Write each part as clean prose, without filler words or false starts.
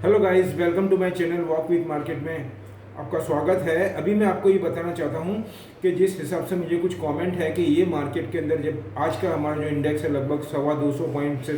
Hello guys, welcome to my channel walk with market में आपका स्वागत है। अभी मैं आपको ये बताना चाहता हूँ कि जिस हिसाब से मुझे कुछ कमेंट है कि ये मार्केट के अंदर जब आज का हमारा जो इंडेक्स है लगभग 250 पॉइंट से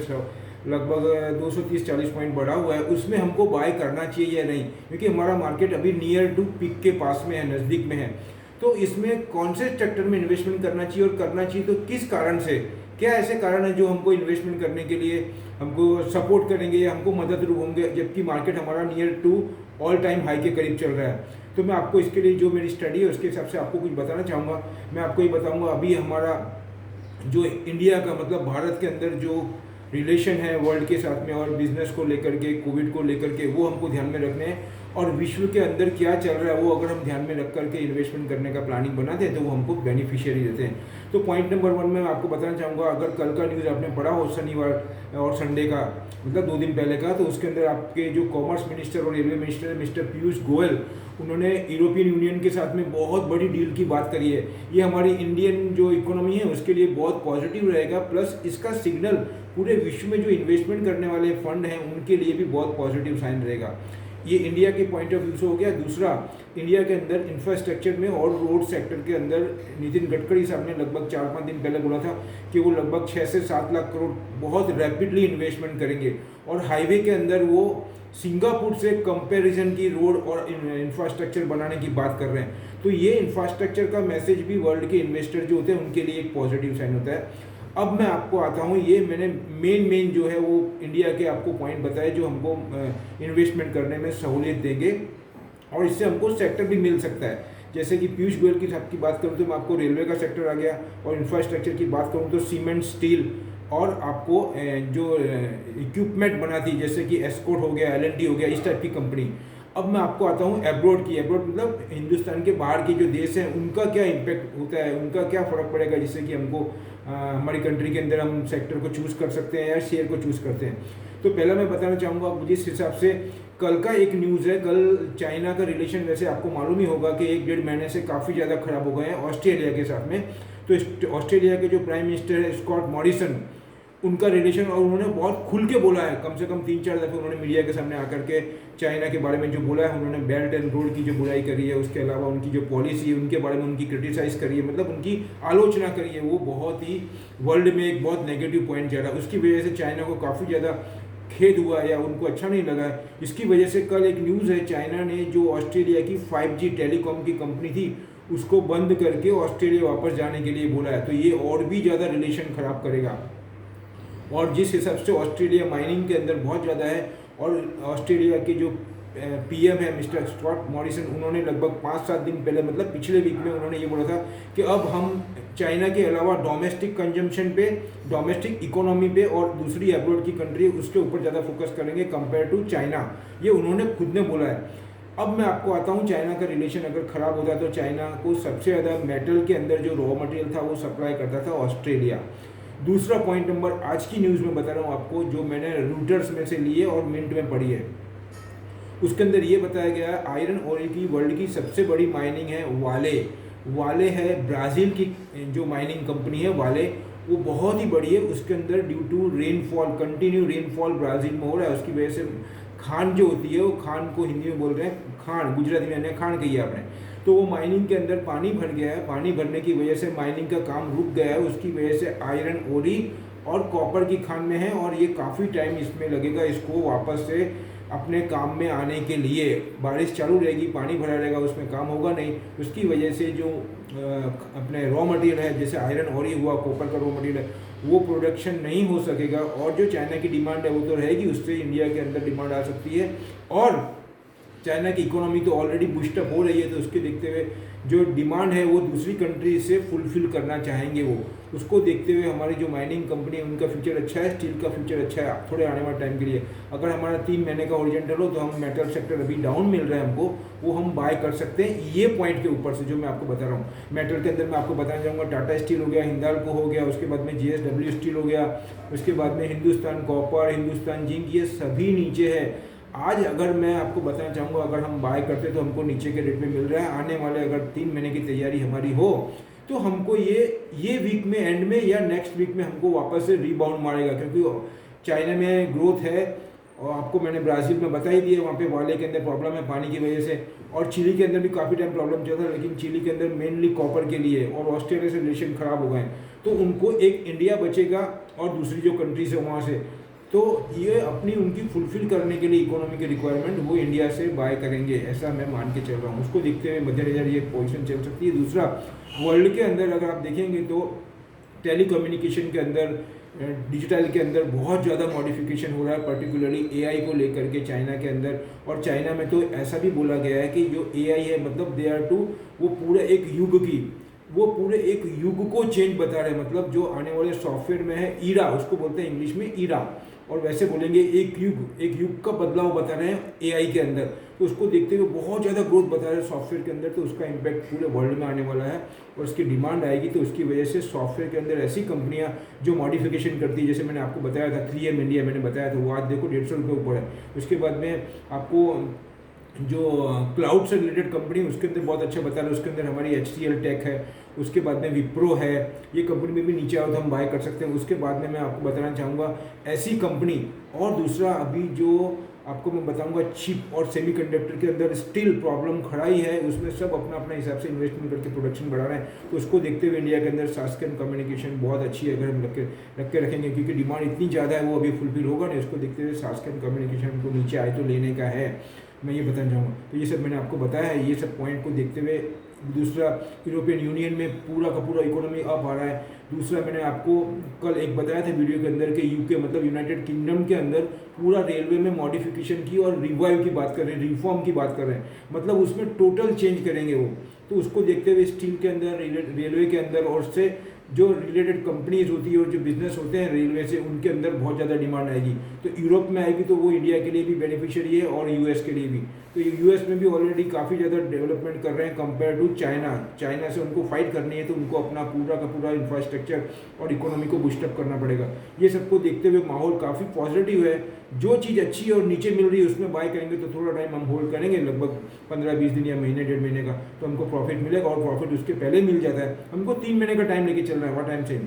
लगभग 230-40 पॉइंट बढ़ा हुआ है, उसमें हमको बाय करना चाहिए या नहीं, क्योंकि हमारा मार्केट अभी नियर टू पिक के पास में है, नज़दीक में है। तो इसमें कौन से सेक्टर में इन्वेस्टमेंट करना चाहिए और करना चाहिए तो किस कारण से, क्या ऐसे कारण है जो हमको इन्वेस्टमेंट करने के लिए हमको सपोर्ट करेंगे या हमको मदद रूप होंगे, जबकि मार्केट हमारा near to all time high के करीब चल रहा है। तो मैं आपको इसके लिए जो मेरी स्टडी है उसके हिसाब से आपको कुछ बताना चाहूँगा। मैं आपको ये बताऊँगा अभी हमारा जो इंडिया का मतलब भारत के अंदर जो रिलेशन है वर्ल्ड के साथ में और बिजनेस को लेकर के, कोविड को लेकर के, वो हमको ध्यान में रखने हैं। और विश्व के अंदर क्या चल रहा है वो अगर हम ध्यान में रख करके इन्वेस्टमेंट करने का प्लानिंग बनाते हैं तो वो हमको बेनिफिशियरी देते हैं। तो पॉइंट नंबर 1 में मैं आपको बताना चाहूँगा, अगर कल का न्यूज़ आपने पढ़ा हो शनिवार और संडे का, मतलब 2 दिन पहले का, तो उसके अंदर आपके जो कॉमर्स मिनिस्टर और रेलवे मिनिस्टर है मिस्टर पीयूष गोयल, उन्होंने यूरोपियन यूनियन के साथ में बहुत बड़ी डील की बात करी है। ये हमारी इंडियन जो इकोनॉमी है उसके लिए बहुत पॉजिटिव रहेगा, प्लस इसका सिग्नल पूरे विश्व में जो इन्वेस्टमेंट करने वाले फंड हैं उनके लिए भी बहुत पॉजिटिव साइन रहेगा। ये इंडिया के पॉइंट ऑफ व्यू से हो गया। दूसरा, इंडिया के अंदर इंफ्रास्ट्रक्चर में और रोड सेक्टर के अंदर नितिन गडकरी साहब ने लगभग 4-5 दिन पहले बोला था कि वो लगभग 6 से 7 लाख करोड़ बहुत रैपिडली इन्वेस्टमेंट करेंगे। और हाईवे के अंदर वो सिंगापुर से कंपैरिजन की रोड और इंफ्रास्ट्रक्चर बनाने की बात कर रहे हैं। तो ये इंफ्रास्ट्रक्चर का मैसेज भी वर्ल्ड के इन्वेस्टर जो होते हैं उनके लिए एक पॉजिटिव साइन होता है। अब मैं आपको आता हूँ, ये मैंने मेन जो है वो इंडिया के आपको पॉइंट बताए जो हमको इन्वेस्टमेंट करने में सहूलियत देंगे और इससे हमको सेक्टर भी मिल सकता है। जैसे कि पीयूष गोयल की साहब की बात करूँ तो मैं आपको रेलवे का सेक्टर आ गया, और इंफ्रास्ट्रक्चर की बात करूँ तो सीमेंट, स्टील, और आपको जो इक्विपमेंट बनाती जैसे कि एस्कॉर्ट हो गया, एल&टी हो गया, इस टाइप की कंपनी। अब मैं आपको आता हूँ एब्रॉड की। एब्रॉड मतलब हिंदुस्तान के बाहर के जो देश हैं उनका क्या इम्पैक्ट होता है, उनका क्या फ़र्क पड़ेगा, जिससे कि हमको हमारी कंट्री के अंदर हम सेक्टर को चूज़ कर सकते हैं या शेयर को चूज़ करते हैं। तो पहला मैं बताना चाहूँगा मुझे इस हिसाब से, कल का एक न्यूज़ है, कल चाइना का रिलेशन वैसे आपको मालूम ही होगा कि 1-1.5 महीने से काफ़ी ज़्यादा ख़राब हो गए हैं ऑस्ट्रेलिया के साथ में। तो ऑस्ट्रेलिया के जो प्राइम मिनिस्टर है स्कॉट मॉरिसन, उनका रिलेशन, और उन्होंने बहुत खुल के बोला है, कम से कम 3-4 दफ़े उन्होंने मीडिया के सामने आकर के चाइना के बारे में जो बोला है। उन्होंने बेल्ट एंड रोड की जो बुराई करी है, उसके अलावा उनकी जो पॉलिसी है उनके बारे में उनकी क्रिटिसाइज़ करी है, मतलब उनकी आलोचना करी है। वो बहुत ही वर्ल्ड में एक बहुत नेगेटिव पॉइंट जा रहा है, उसकी वजह से चाइना को काफ़ी ज़्यादा खेद हुआ या उनको अच्छा नहीं लगा है। इसकी वजह से कल एक न्यूज़ है, चाइना ने जो ऑस्ट्रेलिया की 5G टेलीकॉम की कंपनी थी उसको बंद करके ऑस्ट्रेलिया वापस जाने के लिए बोला है। तो ये और भी ज़्यादा रिलेशन ख़राब करेगा। और जिस हिसाब से ऑस्ट्रेलिया माइनिंग के अंदर बहुत ज़्यादा है, और ऑस्ट्रेलिया के जो पीएम है मिस्टर स्कॉट मॉरिसन, उन्होंने लगभग 5-7 दिन पहले मतलब पिछले वीक में उन्होंने ये बोला था कि अब हम चाइना के अलावा डोमेस्टिक कंजम्पशन पे, डोमेस्टिक इकोनॉमी पे और दूसरी अब्रॉड की कंट्री उसके ऊपर ज़्यादा फोकस करेंगे कंपेयर टू चाइना। ये उन्होंने खुद ने बोला है। अब मैं आपको आता हूँ, चाइना का रिलेशन अगर ख़राब होता है तो चाइना को सबसे ज़्यादा मेटल के अंदर जो रॉ मटेरियल था वो सप्लाई करता था ऑस्ट्रेलिया। दूसरा पॉइंट नंबर आज की न्यूज़ में बता रहा हूँ आपको, जो मैंने रूटर्स में से लिए और मिंट में पढ़ी है, उसके अंदर ये बताया गया है आयरन ओर की वर्ल्ड की सबसे बड़ी माइनिंग है वाले है, ब्राज़ील की जो माइनिंग कंपनी है वाले, वो बहुत ही बड़ी है। उसके अंदर due to rainfall, continue rainfall Brazil में हो रहा है, उसकी वजह से खान जो होती है, वो खान को हिंदी में बोल रहे हैं खान, गुजराती में खान कही है आपने, तो वो माइनिंग के अंदर पानी भर गया है। पानी भरने की वजह से माइनिंग का काम रुक गया है, उसकी वजह से आयरन ओरी और कॉपर की खान में है, और ये काफ़ी टाइम इसमें लगेगा इसको वापस से अपने काम में आने के लिए। बारिश चालू रहेगी, पानी भरा रहेगा, उसमें काम होगा नहीं, उसकी वजह से जो अपने रॉ मटेरियल है, जैसे आयरन ओरी हुआ, कॉपर का रॉ मटेरियल है, वो प्रोडक्शन नहीं हो सकेगा। और जो चाइना की डिमांड है वो तो रहेगी, उससे इंडिया के अंदर डिमांड आ सकती है। और चाइना की इकोनॉमी तो ऑलरेडी बूस्टअप हो रही है, तो उसके देखते हुए जो डिमांड है वो दूसरी कंट्री से फुलफिल करना चाहेंगे वो, उसको देखते हुए हमारी जो माइनिंग कंपनी है उनका फ्यूचर अच्छा है, स्टील का फ्यूचर अच्छा है थोड़े आने वाले टाइम के लिए। अगर हमारा 3 महीने का ओरिजेंटल हो तो हम मेटल सेक्टर अभी डाउन मिल रहा है हमको, वो हम बाय कर सकते हैं ये पॉइंट के ऊपर से जो मैं आपको बता रहा हूँ। मेटल के अंदर मैं आपको बताना चाहूँगा, टाटा स्टील हो गया, हिंदाल्को हो गया, उसके बाद में JSW स्टील हो गया, उसके बाद में हिंदुस्तान कॉपर, हिंदुस्तान जिंक, ये सभी नीचे है। आज अगर मैं आपको बताना चाहूँगा, अगर हम बाय करते तो हमको नीचे के रेट में मिल रहा है। आने वाले अगर 3 महीने की तैयारी हमारी हो तो हमको ये वीक में एंड में या नेक्स्ट वीक में हमको वापस से रीबाउंड मारेगा, क्योंकि चाइना में ग्रोथ है, और आपको मैंने ब्राज़ील में बता ही दिया, वहाँ पे वाले के अंदर प्रॉब्लम है पानी की वजह से, और चिली के अंदर भी काफ़ी टाइम प्रॉब्लम चल रहा है, लेकिन चिली के अंदर मेनली कॉपर के लिए, और ऑस्ट्रेलिया से रिलेशन ख़राब हो गए हैं। तो उनको एक इंडिया बचेगा और दूसरी जो कंट्रीज है वहाँ से, तो ये अपनी उनकी फुलफिल करने के लिए इकोनॉमी की रिक्वायरमेंट वो इंडिया से बाय करेंगे, ऐसा मैं मान के चल रहा हूँ। उसको देखते हुए मद्देनजर ये पोजीशन चल सकती है। दूसरा, वर्ल्ड के अंदर अगर आप देखेंगे तो टेली कम्युनिकेशन के अंदर, डिजिटल के अंदर बहुत ज़्यादा मॉडिफिकेशन हो रहा है, पर्टिकुलरली एआई को लेकर के चाइना के अंदर। और चाइना में तो ऐसा भी बोला गया है कि जो एआई है, मतलब दे आर टू, वो पूरे एक युग की, वो पूरे एक युग को चेंज बता रहे हैं। मतलब जो आने वाले सॉफ्टवेयर में है, ईरा उसको बोलते हैं इंग्लिश में, ईरा, और वैसे बोलेंगे एक युग का बदलाव बता रहे हैं एआई के अंदर। तो उसको देखते हुए बहुत ज़्यादा ग्रोथ बता रहे हैं सॉफ्टवेयर के अंदर, तो उसका इम्पैक्ट पूरे वर्ल्ड में आने वाला है और उसकी डिमांड आएगी। तो उसकी वजह से सॉफ्टवेयर के अंदर ऐसी कंपनियां जो मॉडिफिकेशन करती है, जैसे मैंने आपको बताया था 3M इंडिया मैंने बताया था, वो आज देखो 150 रुपये ऊपर है। उसके बाद में आपको जो क्लाउड से रिलेटेड कंपनी उसके अंदर बहुत अच्छा बता रहे हैं, उसके अंदर हमारी HCL टेक है, उसके बाद में विप्रो है, ये कंपनी में भी नीचे आओ तो हम बाय कर सकते हैं। उसके बाद में मैं आपको बताना चाहूँगा ऐसी कंपनी, और दूसरा अभी जो आपको मैं बताऊंगा चिप और सेमीकंडक्टर के अंदर स्टिल प्रॉब्लम खड़ा ही है, उसमें सब अपना अपना हिसाब से इन्वेस्टमेंट करके प्रोडक्शन बढ़ा रहे हैं। तो उसको देखते हुए इंडिया के अंदर सास्केन कम्युनिकेशन बहुत अच्छी है, अगर हम रख के रखेंगे, क्योंकि डिमांड इतनी ज़्यादा है, वो अभी फुलफिल होगा नहीं। उसको देखते हुए सास्केन कम्युनिकेशन को नीचे आए तो लेने का है, मैं ये बताना चाहूँगा। तो ये सब मैंने आपको बताया है, ये सब पॉइंट को देखते हुए। दूसरा, यूरोपियन यूनियन में पूरा का पूरा इकोनॉमी अप आ रहा है। दूसरा, मैंने आपको कल एक बताया था वीडियो के अंदर कि यूके मतलब यूनाइटेड किंगडम के अंदर पूरा रेलवे में मॉडिफिकेशन की और रिवाइव की बात कर रहे हैं, रिफॉर्म की बात कर रहे हैं, मतलब उसमें टोटल चेंज करेंगे वो। तो उसको देखते हुए स्टील के अंदर, रेलवे के अंदर, और उससे जो रिलेटेड कंपनीज होती है और जो बिजनेस होते हैं रेलवे से, उनके अंदर बहुत ज़्यादा डिमांड आएगी। तो यूरोप में आएगी तो वो इंडिया के लिए भी बेनिफिशियरी है और यूएस के लिए भी। तो यूएस में भी ऑलरेडी काफ़ी ज़्यादा डेवलपमेंट कर रहे हैं कंपेयर टू चाइना से उनको फाइट करनी है, तो उनको अपना पूरा का पूरा इंफ्रास्ट्रक्चर और इकोनॉमी को बूस्टअप करना पड़ेगा। ये सबको देखते हुए माहौल काफ़ी पॉजिटिव है। जो चीज़ अच्छी है और नीचे मिल रही है उसमें बाय करेंगे तो थोड़ा टाइम हम होल्ड करेंगे, लगभग 15-20 दिन या महीने 1.5 महीने का, तो हमको प्रॉफिट मिलेगा। और प्रॉफिट उसके पहले मिल जाता है। हमको 3 महीने का टाइम लेके चल रहा है, वह टाइम से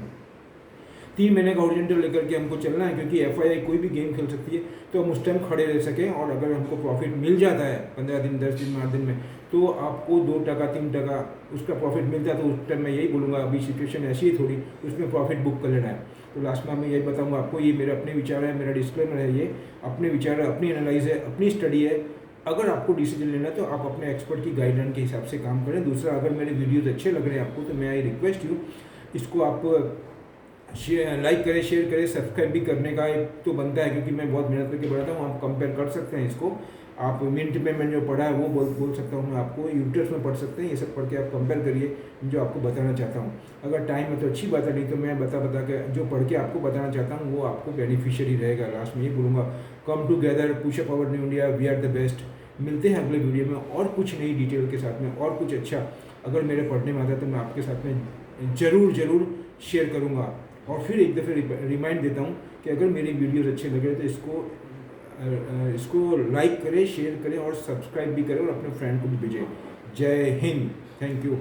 3 महीने का ओरिजेंटल लेकर के हमको चलना है, क्योंकि FII कोई भी गेम खेल सकती है, तो हम उस टाइम खड़े रह सकें। और अगर हमको प्रॉफिट मिल जाता है 15 दिन, 10 दिन, 8 दिन में, तो आपको 2 टका 3 टका उसका प्रॉफिट मिलता है। तो उस टाइम मैं यही बोलूँगा, अभी सिचुएशन ऐसी है थोड़ी, उसमें प्रॉफिट बुक कर लेना है। तो लास्ट में मैं यही बताऊँगा आपको, ये मेरे अपने विचार है, मेरा डिस्क्लेमर है, ये अपने विचार है, अपनी एनालाइज है, अपनी स्टडी है। अगर आपको डिसीजन लेना है तो आप अपने एक्सपर्ट की गाइडलाइन के हिसाब से काम करें। दूसरा, अगर मेरे वीडियोज़ अच्छे लग रहे हैं आपको, तो मैं आई रिक्वेस्ट यू, इसको आप लाइक करें, शेयर करें, सब्सक्राइब भी करने का एक तो बनता है, क्योंकि मैं बहुत मेहनत करके बनाता हूँ। आप कंपेयर कर सकते हैं इसको, आप मिनट में मैंने जो पढ़ा है वो बोल सकता हूँ मैं आपको, यूट्यूब में पढ़ सकते हैं। ये सब पढ़ के आप कंपेयर करिए जो आपको बताना चाहता हूँ। अगर टाइम है तो अच्छी बात है, नहीं तो मैं बता के जो पढ़ के आपको बताना चाहता हूँ वो आपको बेनिफिशियरी रहेगा। लास्ट में ये बोलूँगा, come together, push up our new India, we are the best. मिलते हैं अगले वीडियो में और कुछ नई डिटेल के साथ में, और कुछ अच्छा अगर मेरे पढ़ने में आता है तो मैं आपके साथ में ज़रूर शेयर करूँगा। और फिर एक दफ़े रिमाइंड देता हूँ कि अगर मेरी वीडियोस अच्छे लगे तो इसको लाइक करें, शेयर करें और सब्सक्राइब भी करें और अपने फ्रेंड को भी भेजें। जय हिंद, थैंक यू।